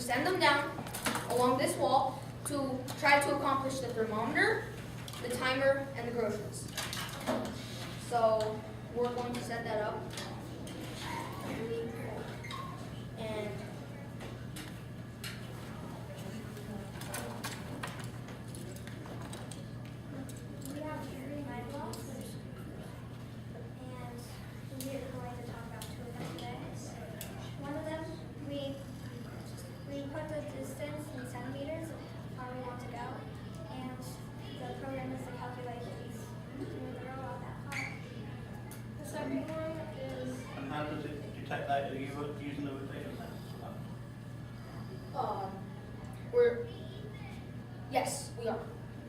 send them down along this wall to try to accomplish the thermometer, the timer, and the groceries. So we're going to set that up. And we have 3 night blocks, and we are going to talk about 2 of them today. One of them, we put the distance in centimeters of how we want to go, and the program is the calculations to move the robot that far. The second one is And how does it detect that? Are you using the rotation sensor? yes, we are.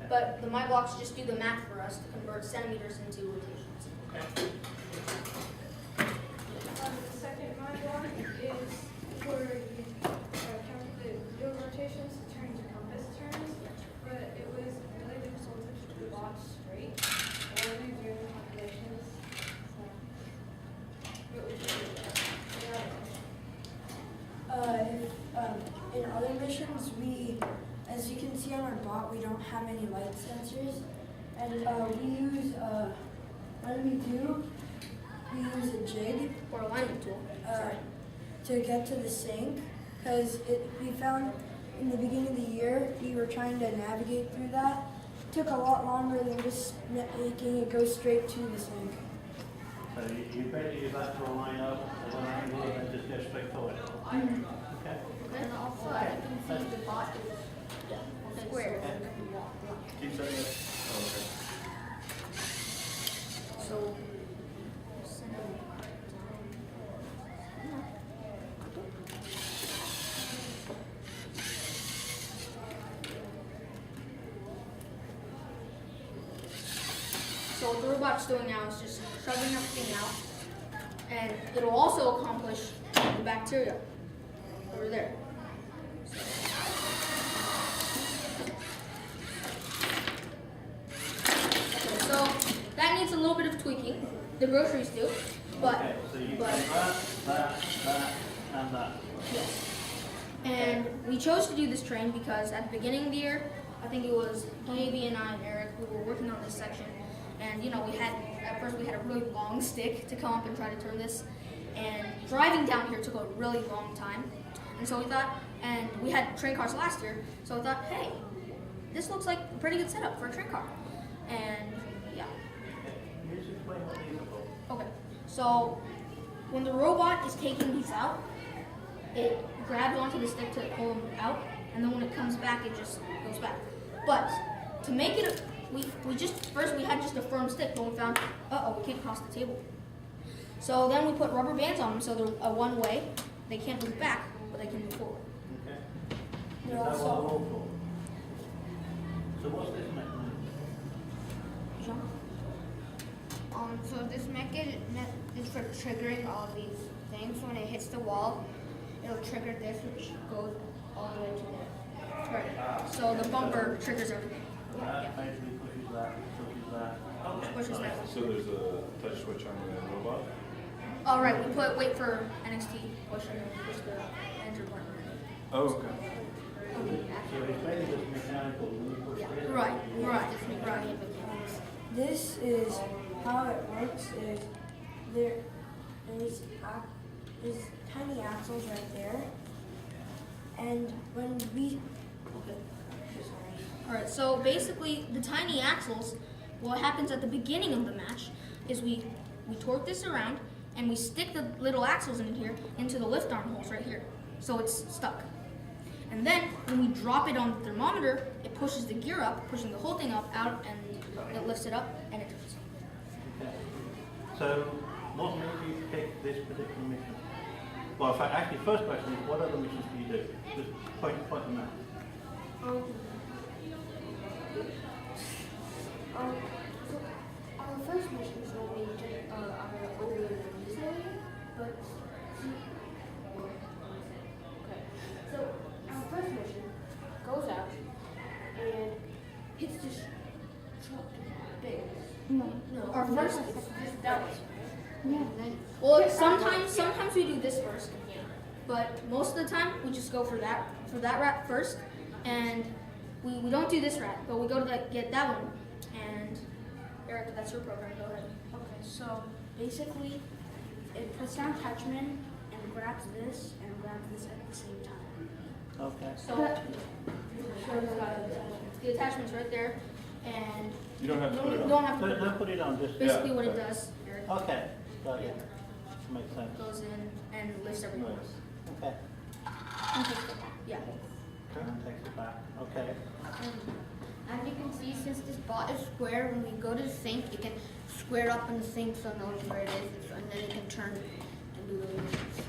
But the my blocks just do the math for us to convert centimeters into rotations. Okay. The second my block is where you count the rotations to turn to compass turns, but it was really difficult to keep the box straight while we were doing the calculations. So it was really In other missions, as you can see on our bot, we don't have any light sensors, and we use, when we do, we use a jig Or alignment tool. to get to the sink, because we found in the beginning of the year, we were trying to navigate through that. It took a lot longer than just making it go straight to the sink. So you basically use that to line up at an angle and then just go straight forward. Okay. And also, as you can see, the bot is square. Keep setting it. Oh, okay. So, what the robot's doing now is just shoving everything out, and it'll also accomplish the bacteria over there. Okay, so that needs a little bit of tweaking. The groceries do, but Okay, so you've got that, and that. yes. And we chose to do this train because at the beginning of the year, I think it was Gaby and I and Eric who were working on this section. And at first we had a really long stick to come up and try to turn this. And driving down here took a really long time. And so we thought, and we had train cars last year, so we thought, hey, this looks like a pretty good setup for a train car. And yeah. Can you just explain what these are for? Okay, so when the robot is taking these out, it grabs onto the stick to pull them out, and then when it comes back, it just goes back. But to make it, we had just a firm stick, but we found, we can't cross the table. So then we put rubber bands on them, so they're one way. They can't move back, but they can move forward. Okay. They're Is that what also- they're all for? So what's this mechanism? Jean? So this method is for triggering all these things. When it hits the wall, it'll trigger this, which goes all the way to there. Right. So the bumper triggers everything. So that basically pushes that, pushes that. Okay. Pushes that. So there's a touch switch on the robot? Oh, right. We wait for NXT push and then push the enter button. Oh, okay. So it's basically just mechanical, when you push this. Right. This is how it works. Is there's tiny axles right there, and when we All right. So basically, the tiny axles. What happens at the beginning of the match is we torque this around and we stick the little axles in here into the lift arm holes right here, so it's stuck. And then when we drop it on the thermometer, it pushes the gear up, pushing the whole thing up out, and it lifts it up and it turns. Okay. So what made you pick this particular mission? Well, in fact, actually, first question is, what other missions do you do? Just point them out. So our first mission is when we did our older recently, but okay. So our first mission goes out and hits this truck big. No. Our first, that was. Yeah. And then well, sometimes we do this first, but most of the time we just go for that rat first, and we don't do this rat, but we go to get that one. And Eric, that's your program. Go ahead. Okay, so basically, it puts down attachment and grabs this and grabs this at the same time. Okay. So the attachment's right there, and You don't have to put it you on. don't have to put it Don't on. put it on, just, Basically, Yeah. what it does, Eric, okay, got it. Makes sense. goes in and lifts everything. Okay, Yeah. and takes it back, okay. As you can see, since this bot is square, when we go to the sink, it can square up in the sink so it knows where it is, and then it can turn and do the motions.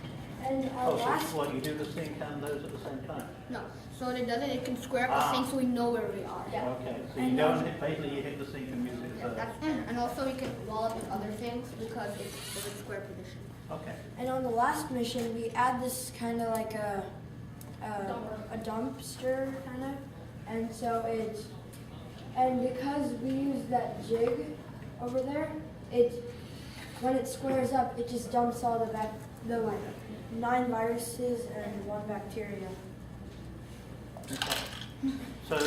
And Oh, last, so what, you do the sink and those at the same time? No, so when it does it, it can square up the Ah. sink so we know where we are. Yeah. Okay, so you And don't then- hit, basically you hit the sink and music, Yeah, so, that's, and also we can wall up with other things because it's in a square position. okay. and on the last mission, we add this kind of like a dumpster kind of, and so it's, and because we use that jig over there, when it squares up, it just dumps all the like 9 viruses and 1 bacteria. Okay. So,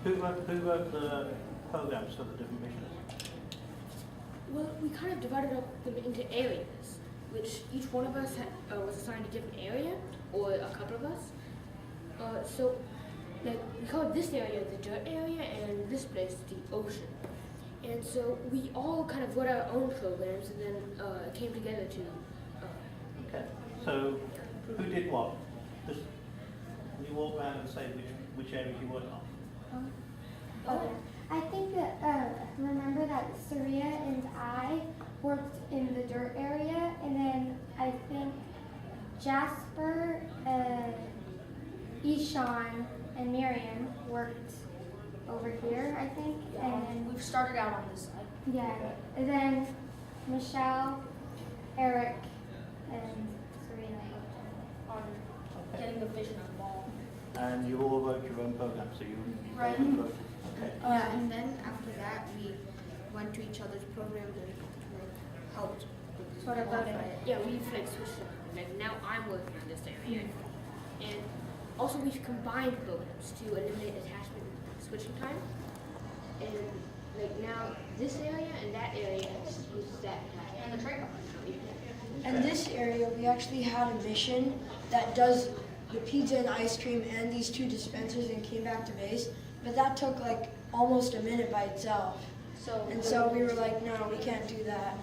who wrote the programs for the different missions? Well, we kind of divided up them into areas, which each one of us was assigned a different area, or a couple of us. So, like, we called this area the dirt area, and this place the ocean. And so we all kind of wrote our own programs, and then came together to. Okay, so who did what? Just, can you walk around and say which areas you worked on? I think that, remember that Surya and I worked in the dirt area, and then I think Jasper, Ishan, and Miriam worked over here, I think. And We've started out on this side. yeah, and then Michelle, Eric, and Serena worked On Okay. getting the fish in a ball. And you all wrote your own program, so you Right. wrote, okay. Yeah, and then after that, we went to each other's programs and like, helped. Sort of modify voted. it. Yeah, we've like switched up. Like now I'm working on this area, and also we've combined programs to eliminate attachment switching time. And like now this area and that area uses that attachment. And the trade card. And this area, we actually had a mission that does the pizza and ice cream and these 2 dispensers and came back to base. But that took like almost a minute by itself. So, And so we were like, no, we can't do that.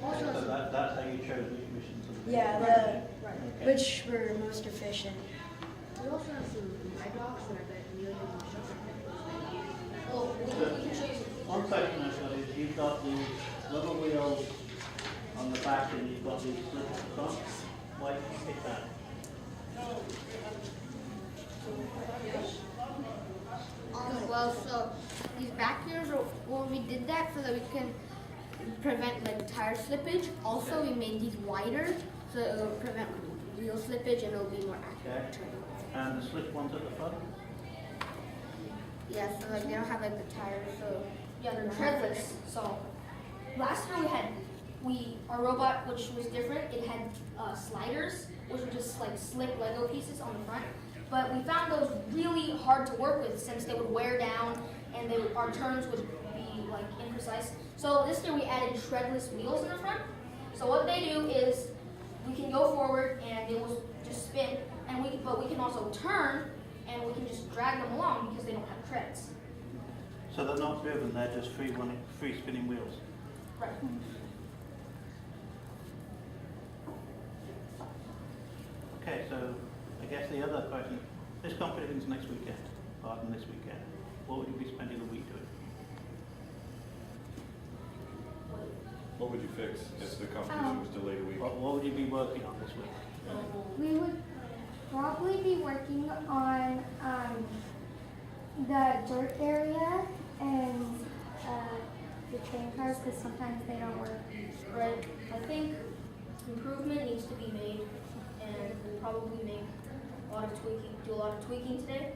So that's how you chose which missions for the Yeah, Okay. which were most efficient. We also have some my blocks and I bet Amelia and well, we can show you some. One question I've got is you've got these rubber wheels on the back and you've got these slips at the front. Why did you pick that? Well, so these back gears, well, we did that so that we can prevent like tire slippage. Also, we made these wider so it will prevent wheel slippage and it'll be more accurate. Okay. turning. And the slip ones at the front? Yeah, so like they don't have like the tires, so Yeah, they're treadless. So last year our robot, which was different, it had sliders, which were just like slick Lego pieces on the front. But we found those really hard to work with since they would wear down and our turns would be like imprecise. So this year we added treadless wheels in the front. So what they do is we can go forward and it will just spin, and but we can also turn and we can just drag them along because they don't have treads. So they're not driven, they're just free spinning wheels. Right. Okay, so I guess the other question, this competition's next weekend, apart from this weekend. What would you be spending the week doing? What would you fix if the competition was delayed a week? What would you be working on this week? We would probably be working on the dirt area and the train cars because sometimes they don't work. Right. I think improvement needs to be made, and we'll probably do a lot of tweaking today.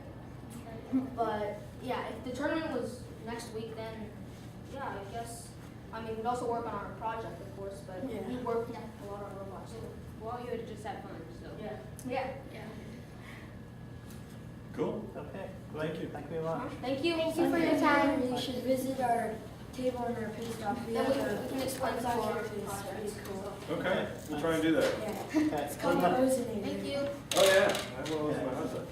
But yeah, if the tournament was next week, then yeah, I guess. I mean, we'd also work on our project, of course, but Yeah. we worked a lot on robots too. we're all here to just have fun, so. Yeah. Cool. Okay, great. Thank you very much. Thank you. Thank you for your time. You should visit our table in our post office. We Then have we a can explain it's more. actually pretty cool. Okay, we'll try and do that. Yeah. Okay, It's called good luck. Ozinator. Thank you. Oh, yeah, I will with my husband.